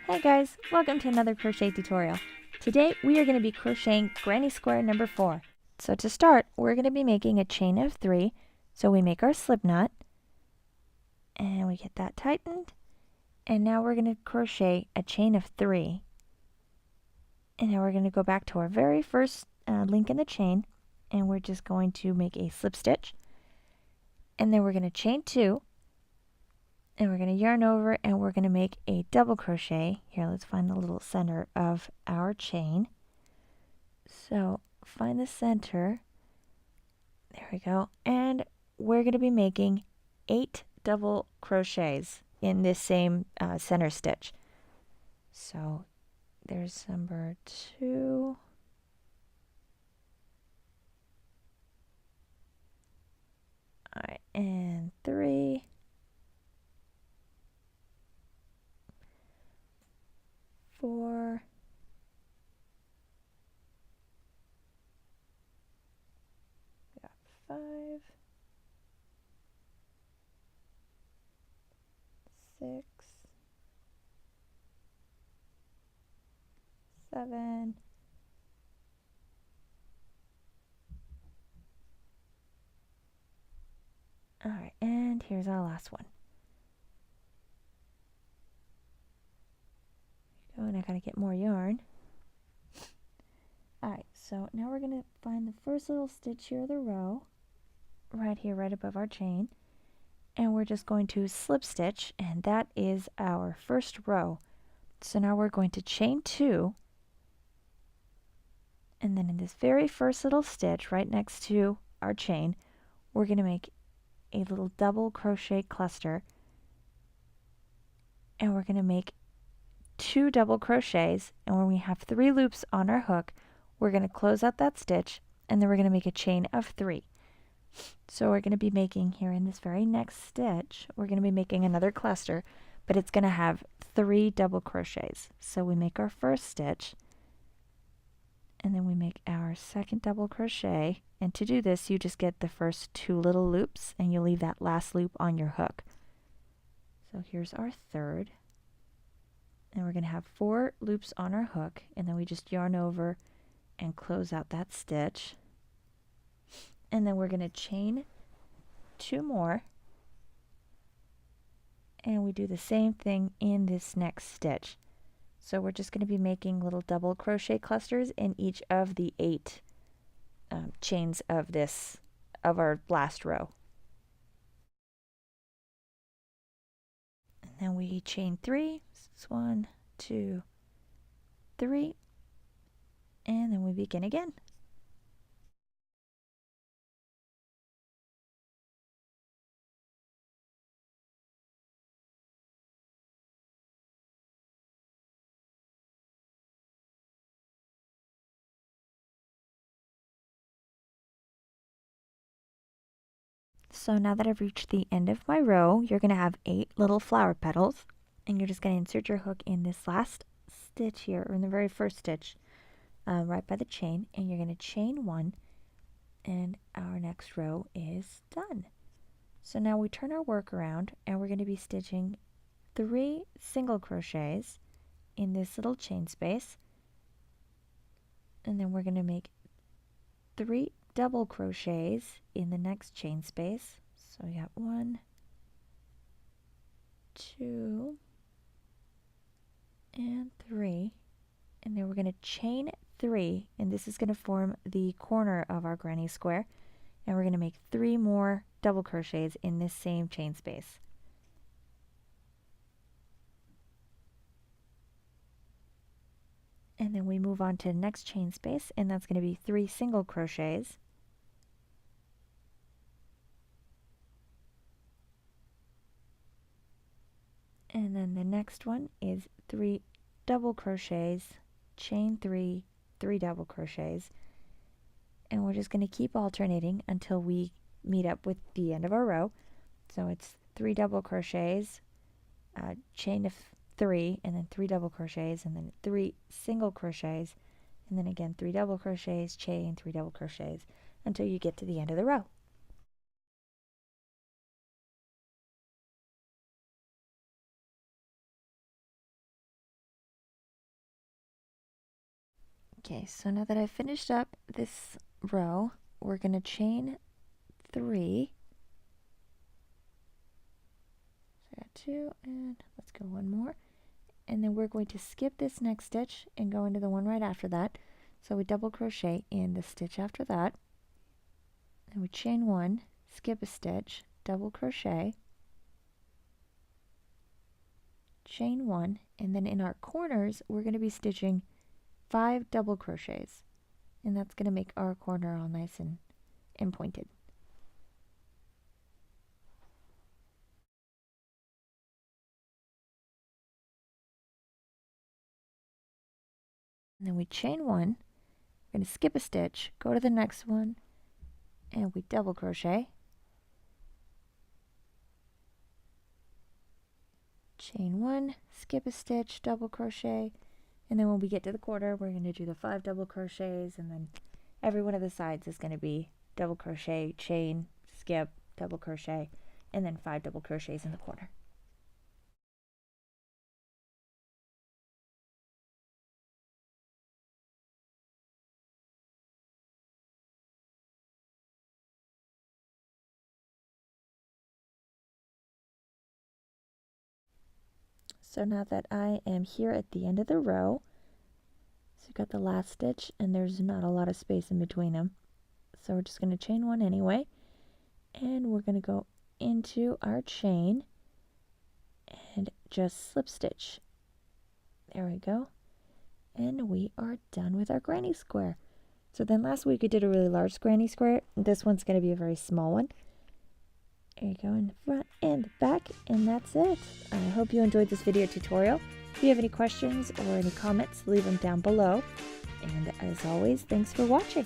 Hey guys, welcome to another crochet tutorial. Today we are going to be crocheting granny square number 4. So to start, we're going to be making a chain of 3. So we make our slip knot and we get that tightened, and now we're going to crochet a chain of 3, and now we're going to go back to our very first link in the chain, and we're just going to make a slip stitch, and then we're going to chain 2, and we're going to yarn over, and we're going to make a double crochet. Here, let's find the little center of our chain. So find the center, there we go, and we're going to be making 8 double crochets in this same center stitch. So there's number 2, all right, and 3, 4, 5, 6, 7, 8. All right, and here's our last one. There we go, and I gotta get more yarn. All right, so now we're gonna find the first little stitch here of the row, right here, right above our chain, and we're just going to slip stitch, and that is our first row. So now we're going to chain 2, and then in this very first little stitch right next to our chain, we're going to make a little double crochet cluster, and we're going to make 2 double crochets, and when we have 3 loops on our hook, we're going to close out that stitch, and then we're going to make a chain of 3. So we're going to be making here in this very next stitch, we're going to be making another cluster, but it's going to have 3 double crochets. So we make our first stitch, and then we make our second double crochet, and to do this you just get the first 2 little loops and you leave that last loop on your hook. So here's our third, and we're going to have 4 loops on our hook, and then we just yarn over and close out that stitch, and then we're going to chain 2 more, and we do the same thing in this next stitch. So we're just going to be making little double crochet clusters in each of the 8 chains of our last row. And then we chain 3. It's 1, 2, 3, and then we begin again. So now that I've reached the end of my row, you're going to have 8 little flower petals, and you're just going to insert your hook in this last stitch here, or in the very first stitch, right by the chain, and you're going to chain 1, and our next row is done. So now we turn our work around, and we're going to be stitching 3 single crochets in this little chain space, and then we're going to make 3 double crochets in the next chain space. So we got 1, 2, and 3, and then we're going to chain 3, and this is going to form the corner of our granny square, and we're going to make 3 more double crochets in this same chain space. And then we move on to the next chain space, and that's going to be 3 single crochets. And then the next one is 3 double crochets, chain 3, 3 double crochets, and we're just going to keep alternating until we meet up with the end of our row. So it's 3 double crochets, chain of 3, and then 3 double crochets, and then 3 single crochets, and then again 3 double crochets, chain, 3 double crochets, until you get to the end of the row. Okay, so now that I've finished up this row, we're going to chain 3. So I got 2, and let's go one more. And then we're going to skip this next stitch and go into the one right after that. So we double crochet in the stitch after that. And we chain 1, skip a stitch, double crochet, chain 1, and then in our corners, we're going to be stitching 5 double crochets. And that's going to make our corner all nice and pointed. And then we chain 1, we're going to skip a stitch, go to the next one, and we double crochet, chain 1, skip a stitch, double crochet, and then when we get to the quarter, we're going to do the 5 double crochets, and then every one of the sides is going to be double crochet, chain, skip, double crochet, and then 5 double crochets in the quarter. So now that I am here at the end of the row, so you've got the last stitch and there's not a lot of space in between them. So we're just going to chain 1 anyway, and we're going to go into our chain and just slip stitch. There we go. And we are done with our granny square. So then last week we did a really large granny square. This one's going to be a very small one. There you go, in the front and the back, and that's it. I hope you enjoyed this video tutorial. If you have any questions or any comments, leave them down below. And as always, thanks for watching.